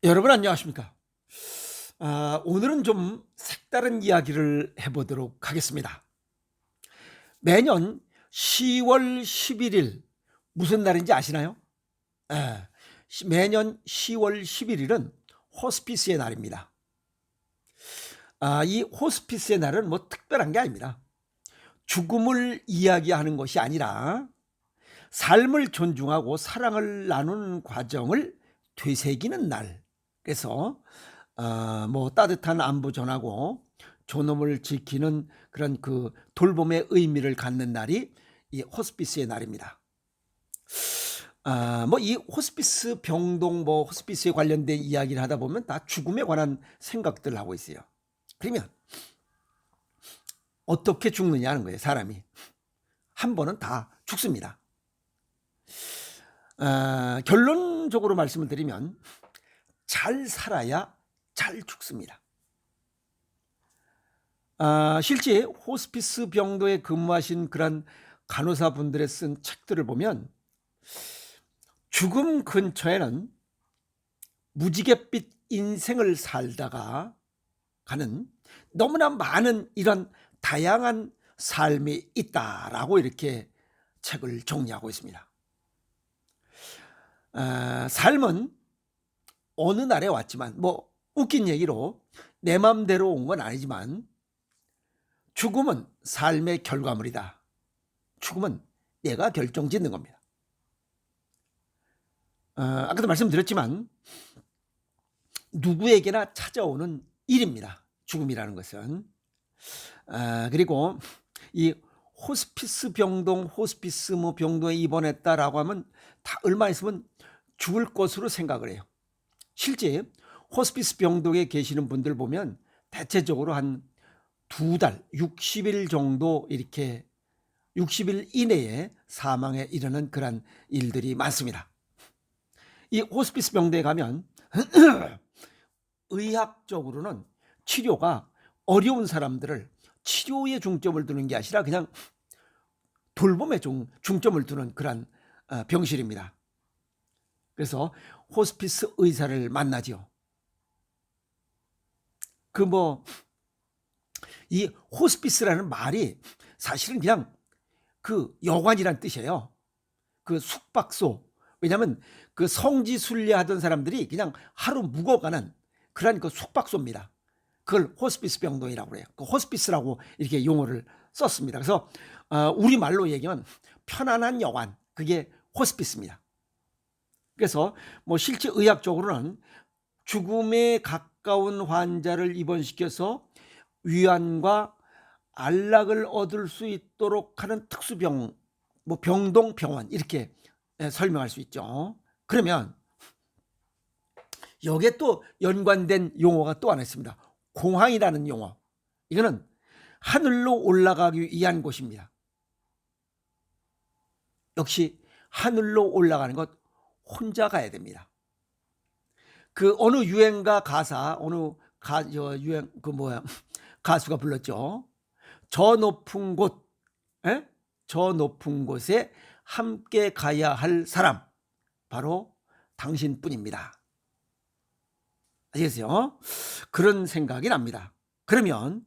여러분 안녕하십니까? 오늘은 좀 색다른 이야기를 해보도록 하겠습니다. 매년 10월 11일 무슨 날인지 아시나요? 예, 매년 10월 11일은 호스피스의 날입니다. 이 호스피스의 날은 뭐 특별한 게 아닙니다. 죽음을 이야기하는 것이 아니라 삶을 존중하고 사랑을 나누는 과정을 되새기는 날. 그래서 뭐 따뜻한 안부 전하고 존엄을 지키는 그런 그 돌봄의 의미를 갖는 날이 이 호스피스의 날입니다. 뭐 이 호스피스 병동 뭐 호스피스에 관련된 이야기를 하다 보면 다 죽음에 관한 생각들을 하고 있어요. 그러면 어떻게 죽느냐 하는 거예요. 사람이 한 번은 다 죽습니다. 결론적으로 말씀을 드리면 잘 살아야 잘 죽습니다. 실제 호스피스 병동에 근무하신 그런 간호사분들의 쓴 책들을 보면 죽음 근처에는 무지갯빛 인생을 살다가 가는 너무나 많은 이런 다양한 삶이 있다라고 이렇게 책을 정리하고 있습니다. 삶은 어느 날에 왔지만 뭐 웃긴 얘기로 내 맘대로 온 건 아니지만 죽음은 삶의 결과물이다. 죽음은 내가 결정짓는 겁니다. 아까도 말씀드렸지만 누구에게나 찾아오는 일입니다. 죽음이라는 것은. 그리고 이 호스피스 병동, 호스피스 뭐 병동에 입원했다라고 하면 다 얼마 있으면 죽을 것으로 생각을 해요. 실제 호스피스 병동에 계시는 분들 보면 대체적으로 한 2달, 60일 정도 이렇게 60일 이내에 사망에 이르는 그런 일들이 많습니다. 이 호스피스 병동에 가면 의학적으로는 치료가 어려운 사람들을 치료에 중점을 두는 게 아니라 그냥 돌봄에 중점을 두는 그런 병실입니다. 그래서 호스피스 의사를 만나죠. 이 호스피스라는 말이 사실은 그냥 그 여관이란 뜻이에요. 그 숙박소. 왜냐하면 그 성지순례 하던 사람들이 그냥 하루 묵어가는 그런 그 숙박소입니다. 그걸 호스피스 병동이라고 그래요. 그 호스피스라고 이렇게 용어를 썼습니다. 그래서 우리 말로 얘기하면 편안한 여관, 그게 호스피스입니다. 그래서 뭐 실제 의학적으로는 죽음에 가까운 환자를 입원시켜서 위안과 안락을 얻을 수 있도록 하는 특수병, 뭐 병동 병원 이렇게 설명할 수 있죠. 그러면 여기에 또 연관된 용어가 또 하나 있습니다. 공항이라는 용어. 이거는 하늘로 올라가기 위한 곳입니다. 역시 하늘로 올라가는 것 혼자 가야 됩니다. 그 어느 유행가 가사, 가수가 불렀죠. 저 높은 곳, 저 높은 곳에 함께 가야 할 사람, 바로 당신뿐입니다. 아시겠어요? 그런 생각이 납니다. 그러면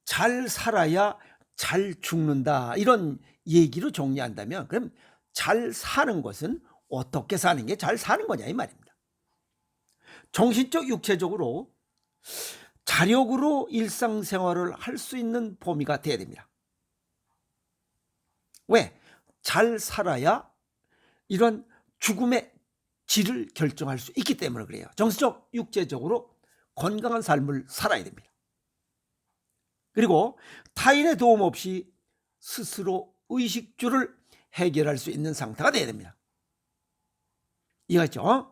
잘 살아야 잘 죽는다, 이런 얘기로 정리한다면 그럼 잘 사는 것은 어떻게 사는 게 잘 사는 거냐 이 말입니다. 정신적, 육체적으로 자력으로 일상생활을 할 수 있는 범위가 돼야 됩니다. 왜? 잘 살아야 이런 죽음의 질을 결정할 수 있기 때문에 그래요. 정신적, 육체적으로 건강한 삶을 살아야 됩니다. 그리고 타인의 도움 없이 스스로 의식주를 해결할 수 있는 상태가 돼야 됩니다. 이해가죠?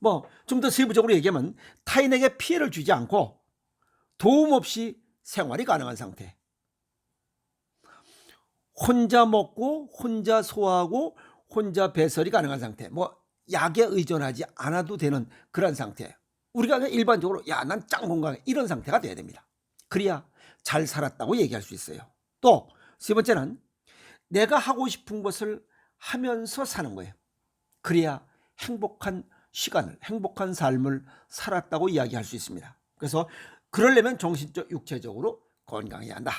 뭐 좀 더 세부적으로 얘기하면 타인에게 피해를 주지 않고 도움 없이 생활이 가능한 상태. 혼자 먹고 혼자 소화하고 혼자 배설이 가능한 상태. 뭐 약에 의존하지 않아도 되는 그런 상태. 우리가 그냥 일반적으로 난 짱 건강해, 이런 상태가 돼야 됩니다. 그래야 잘 살았다고 얘기할 수 있어요. 또 세 번째는 내가 하고 싶은 것을 하면서 사는 거예요. 그래야 행복한 시간을, 행복한 삶을 살았다고 이야기할 수 있습니다. 그래서 그러려면 정신적, 육체적으로 건강해야 한다.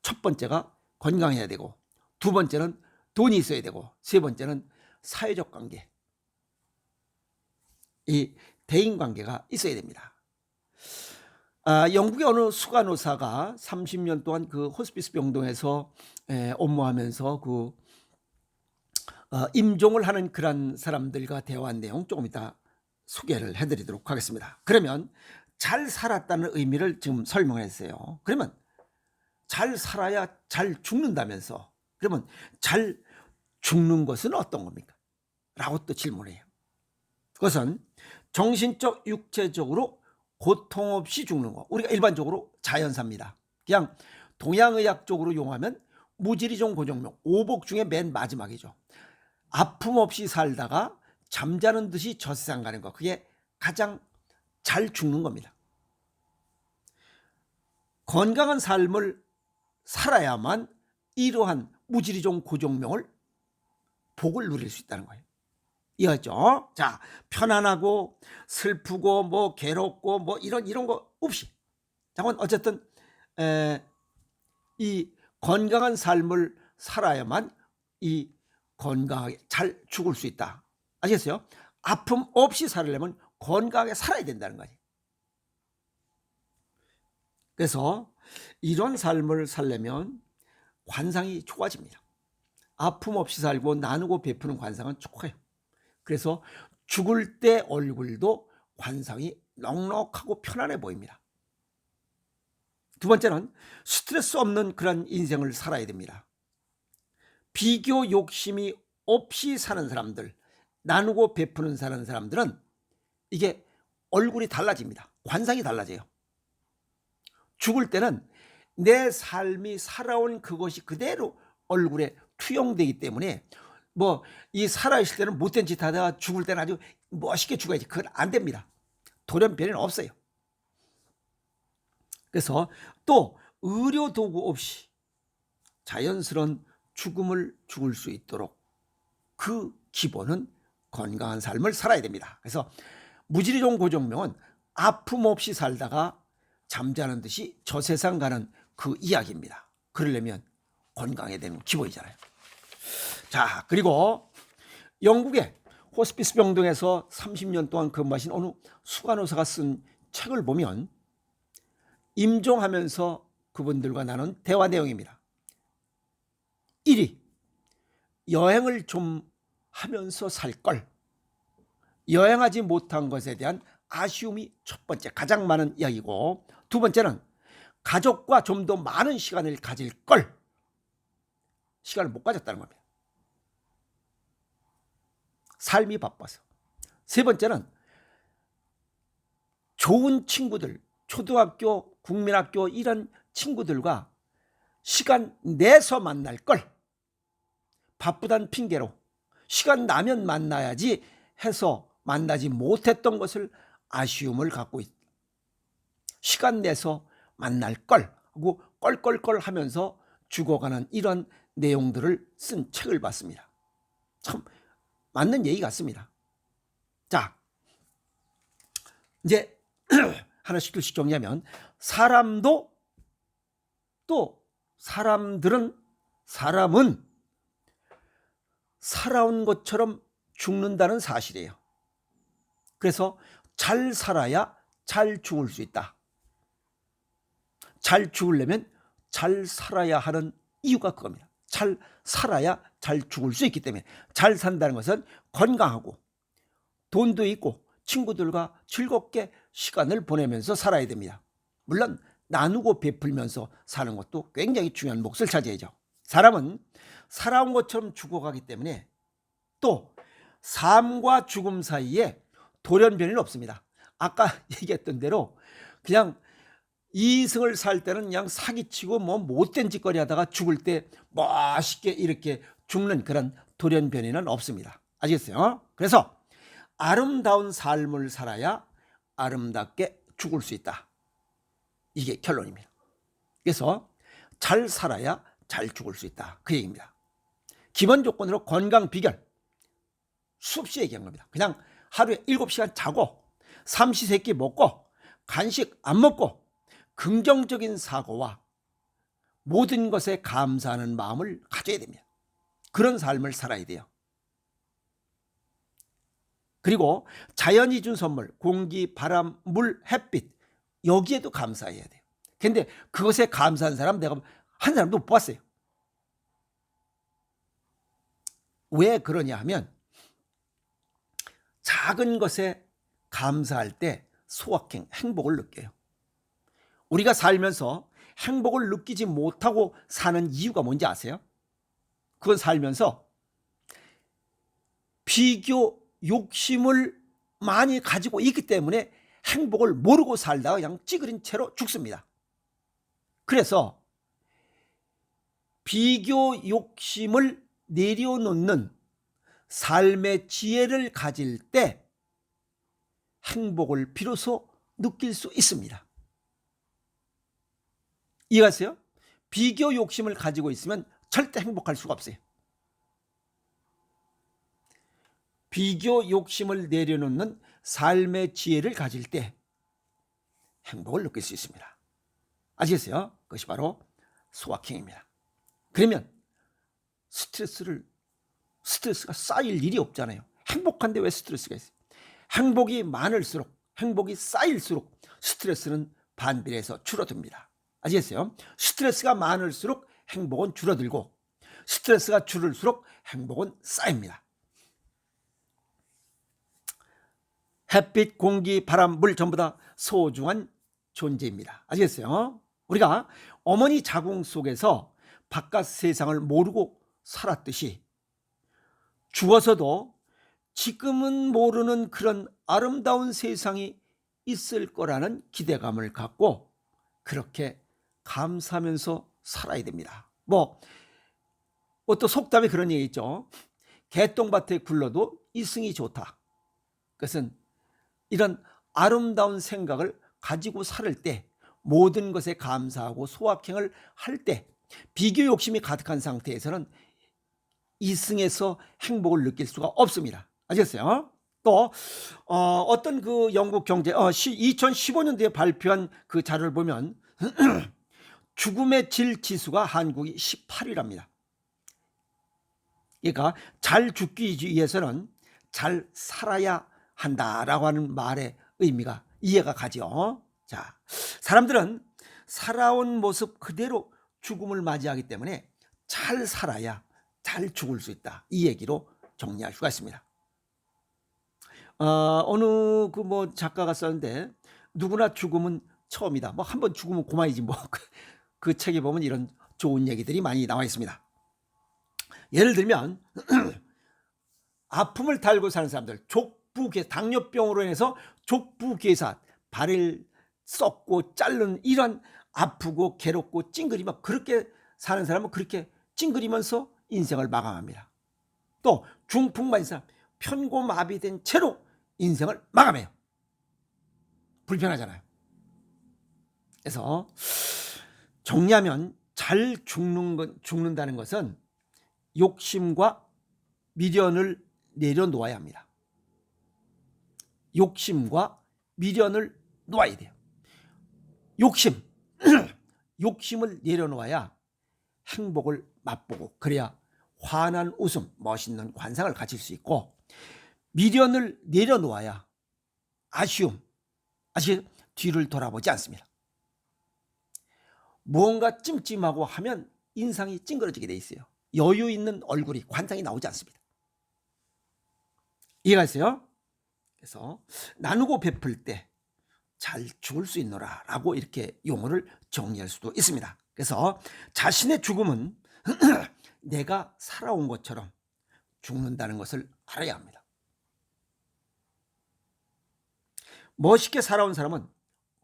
첫 번째가 건강해야 되고, 두 번째는 돈이 있어야 되고, 세 번째는 사회적 관계, 이 대인관계가 있어야 됩니다. 영국의 어느 수간호사가 30년 동안 그 호스피스 병동에서 업무하면서 임종을 하는 그런 사람들과 대화한 내용 조금 이따 소개를 해드리도록 하겠습니다. 그러면 잘 살았다는 의미를 지금 설명했어요. 그러면 잘 살아야 잘 죽는다면서, 그러면 잘 죽는 것은 어떤 겁니까? 라고 또 질문해요. 그것은 정신적, 육체적으로 고통 없이 죽는 거, 우리가 일반적으로 자연사입니다. 그냥 동양의학적으로 용하면 무지리종 고정명, 오복 중에 맨 마지막이죠. 아픔 없이 살다가 잠자는 듯이 저세상 가는 거, 그게 가장 잘 죽는 겁니다. 건강한 삶을 살아야만 이러한 무지리종 고정명을 복을 누릴 수 있다는 거예요. 이해했죠? 자, 편안하고 슬프고 뭐 괴롭고 뭐 이런 거 없이, 자, 어쨌든 이 건강한 삶을 살아야만 이 건강하게 잘 죽을 수 있다. 아시겠어요? 아픔 없이 살려면 건강하게 살아야 된다는 거지. 그래서 이런 삶을 살려면 관상이 좋아집니다. 아픔 없이 살고 나누고 베푸는 관상은 좋아요. 그래서 죽을 때 얼굴도 관상이 넉넉하고 편안해 보입니다. 두 번째는 스트레스 없는 그런 인생을 살아야 됩니다. 비교 욕심이 없이 사는 사람들, 나누고 베푸는 사는 사람들은 이게 얼굴이 달라집니다. 관상이 달라져요. 죽을 때는 내 삶이 살아온 그것이 그대로 얼굴에 투영되기 때문에 뭐 이 살아있을 때는 못된 짓 하다가 죽을 때는 아주 멋있게 죽어야지, 그건 안 됩니다. 돌연변이는 없어요. 그래서 또 의료 도구 없이 자연스러운 죽음을 죽을 수 있도록 그 기본은 건강한 삶을 살아야 됩니다. 그래서 무지리종 고정명은 아픔 없이 살다가 잠자는 듯이 저 세상 가는 그 이야기입니다. 그러려면 건강해야 되는 기본이잖아요. 자, 그리고 영국의 호스피스 병동에서 30년 동안 근무하신 어느 수간호사가 쓴 책을 보면 임종하면서 그분들과 나눈 대화 내용입니다. 1위, 여행을 좀 하면서 살 걸. 여행하지 못한 것에 대한 아쉬움이 첫 번째, 가장 많은 이야기고, 두 번째는 가족과 좀 더 많은 시간을 가질 걸. 시간을 못 가졌다는 겁니다. 삶이 바빠서. 세 번째는 좋은 친구들, 초등학교, 국민학교 이런 친구들과 시간 내서 만날 걸. 바쁘단 핑계로 시간 나면 만나야지 해서 만나지 못했던 것을 아쉬움을 갖고 있다. 시간 내서 만날 걸 하고 껄껄껄 하면서 죽어가는 이런 내용들을 쓴 책을 봤습니다. 참 맞는 얘기 같습니다. 자, 이제 하나씩 둘씩 정리하면, 사람은 살아온 것처럼 죽는다는 사실이에요. 그래서 잘 살아야 잘 죽을 수 있다. 잘 죽으려면 잘 살아야 하는 이유가 그겁니다. 잘 살아야 잘 죽을 수 있기 때문에, 잘 산다는 것은 건강하고 돈도 있고 친구들과 즐겁게 시간을 보내면서 살아야 됩니다. 물론 나누고 베풀면서 사는 것도 굉장히 중요한 몫을 차지하죠. 사람은 살아온 것처럼 죽어가기 때문에 또 삶과 죽음 사이에 돌연변이는 없습니다. 아까 얘기했던 대로 그냥 이승을 살 때는 그냥 사기치고 뭐 못된 짓거리 하다가 죽을 때 멋있게 이렇게 죽는 그런 돌연변이는 없습니다. 아시겠어요? 그래서 아름다운 삶을 살아야 아름답게 죽을 수 있다. 이게 결론입니다. 그래서 잘 살아야 잘 죽을 수 있다. 그 얘기입니다. 기본 조건으로 건강 비결, 수없이 얘기한 겁니다. 그냥 하루에 7시간 자고 삼시세끼 먹고 간식 안 먹고 긍정적인 사고와 모든 것에 감사하는 마음을 가져야 됩니다. 그런 삶을 살아야 돼요. 그리고 자연이 준 선물, 공기, 바람, 물, 햇빛, 여기에도 감사해야 돼요. 근데 그것에 감사한 사람 내가 한 사람도 못 봤어요. 왜 그러냐 하면 작은 것에 감사할 때 소확행, 행복을 느껴요. 우리가 살면서 행복을 느끼지 못하고 사는 이유가 뭔지 아세요? 그건 살면서 비교, 욕심을 많이 가지고 있기 때문에 행복을 모르고 살다가 그냥 찌그린 채로 죽습니다. 그래서 비교, 욕심을 내려놓는 삶의 지혜를 가질 때 행복을 비로소 느낄 수 있습니다. 이해가세요? 비교 욕심을 가지고 있으면 절대 행복할 수가 없어요. 비교 욕심을 내려놓는 삶의 지혜를 가질 때 행복을 느낄 수 있습니다. 아시겠어요? 그것이 바로 소확행입니다. 그러면 스트레스가 쌓일 일이 없잖아요. 행복한데 왜 스트레스가 있어요? 행복이 많을수록, 행복이 쌓일수록 스트레스는 반비례해서 줄어듭니다. 아시겠어요? 스트레스가 많을수록 행복은 줄어들고 스트레스가 줄을수록 행복은 쌓입니다. 햇빛, 공기, 바람, 물 전부 다 소중한 존재입니다. 아시겠어요? 우리가 어머니 자궁 속에서 바깥 세상을 모르고 살았듯이 죽어서도 지금은 모르는 그런 아름다운 세상이 있을 거라는 기대감을 갖고 그렇게 감사하면서 살아야 됩니다. 또 속담에 그런 얘기 있죠. 개똥밭에 굴러도 이승이 좋다. 그것은 이런 아름다운 생각을 가지고 살 때 모든 것에 감사하고 소확행을 할 때 비교 욕심이 가득한 상태에서는 이승에서 행복을 느낄 수가 없습니다. 아시겠어요? 또 어떤 그 영국 경제 2015년도에 발표한 그 자료를 보면 죽음의 질 지수가 한국이 18위랍니다. 그러니까 잘 죽기 위해서는 잘 살아야 한다라고 하는 말의 의미가 이해가 가죠. 자, 사람들은 살아온 모습 그대로 죽음을 맞이하기 때문에 잘 살아야 잘 죽을 수 있다. 이 얘기로 정리할 수가 있습니다. 어느 작가가 썼는데 누구나 죽음은 처음이다. 한 번 죽으면 고마이지 그 책에 보면 이런 좋은 얘기들이 많이 나와 있습니다. 예를 들면 아픔을 달고 사는 사람들, 당뇨병으로 인해서 족부괴사, 발을 썩고 자른 이런 아프고 괴롭고 찡그리며 그렇게 사는 사람은 그렇게 찡그리면서 인생을 마감합니다. 또 중풍만 있는 사람, 편고마비된 채로 인생을 마감해요. 불편하잖아요. 그래서 정리하면 잘 죽는다는 것은 욕심과 미련을 내려놓아야 합니다. 욕심과 미련을 놓아야 돼요. 욕심을 내려놓아야 행복을 맛보고 그래야 환한 웃음, 멋있는 관상을 가질 수 있고 미련을 내려놓아야 아쉬움, 뒤를 돌아보지 않습니다. 무언가 찜찜하고 하면 인상이 찡그러지게 돼 있어요. 여유 있는 얼굴이 관상이 나오지 않습니다. 이해가 있어요? 그래서 나누고 베풀 때 잘 죽을 수 있노라 라고 이렇게 용어를 정리할 수도 있습니다. 그래서 자신의 죽음은 내가 살아온 것처럼 죽는다는 것을 알아야 합니다. 멋있게 살아온 사람은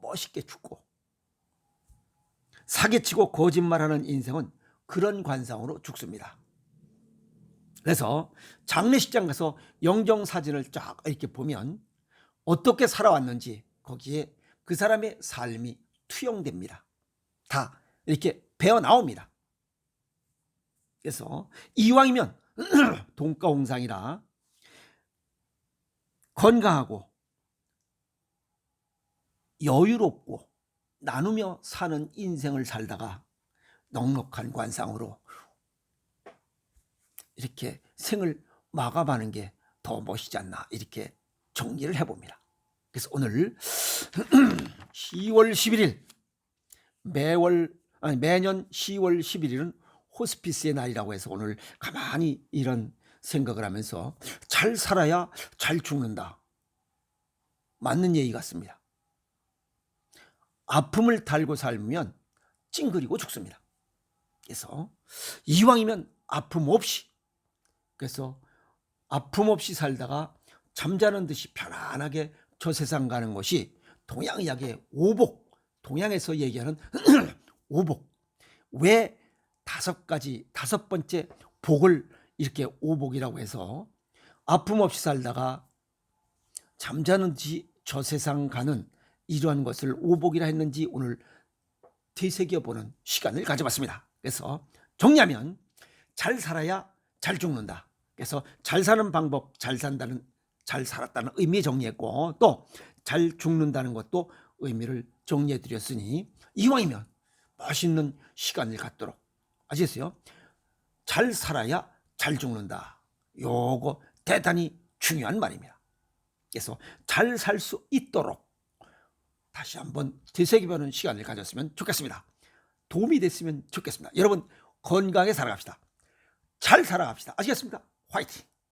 멋있게 죽고 사기치고 거짓말하는 인생은 그런 관상으로 죽습니다. 그래서 장례식장 가서 영정사진을 쫙 이렇게 보면 어떻게 살아왔는지 거기에 그 사람의 삶이 투영됩니다. 다 이렇게 배어 나옵니다. 그래서 이왕이면 동가홍상이라 건강하고 여유롭고 나누며 사는 인생을 살다가 넉넉한 관상으로 이렇게 생을 마감하는 게 더 멋있지 않나, 이렇게 정리를 해봅니다. 그래서 오늘 10월 11일, 매년 10월 11일은 호스피스의 날이라고 해서 오늘 가만히 이런 생각을 하면서 잘 살아야 잘 죽는다. 맞는 얘기 같습니다. 아픔을 달고 살면 찡그리고 죽습니다. 그래서 이왕이면 아픔 없이, 그래서 아픔 없이 살다가 잠자는 듯이 편안하게 저 세상 가는 것이 동양 이야기의 오복, 동양에서 얘기하는 오복. 왜 다섯 번째 복을 이렇게 오복이라고 해서 아픔 없이 살다가 잠자는 듯이 저 세상 가는 이러한 것을 오복이라 했는지 오늘 되새겨보는 시간을 가져봤습니다. 그래서 정리하면 잘 살아야 잘 죽는다. 그래서 잘 사는 방법, 잘 살았다는 의미 정리했고, 또 잘 죽는다는 것도 의미를 정리해 드렸으니 이왕이면 멋있는 시간을 갖도록, 아시겠어요? 잘 살아야 잘 죽는다. 요거 대단히 중요한 말입니다. 그래서 잘 살 수 있도록 다시 한번 되새겨보는 시간을 가졌으면 좋겠습니다. 도움이 됐으면 좋겠습니다. 여러분 건강하게 살아갑시다. 잘 살아갑시다. 아시겠습니까? 화이팅!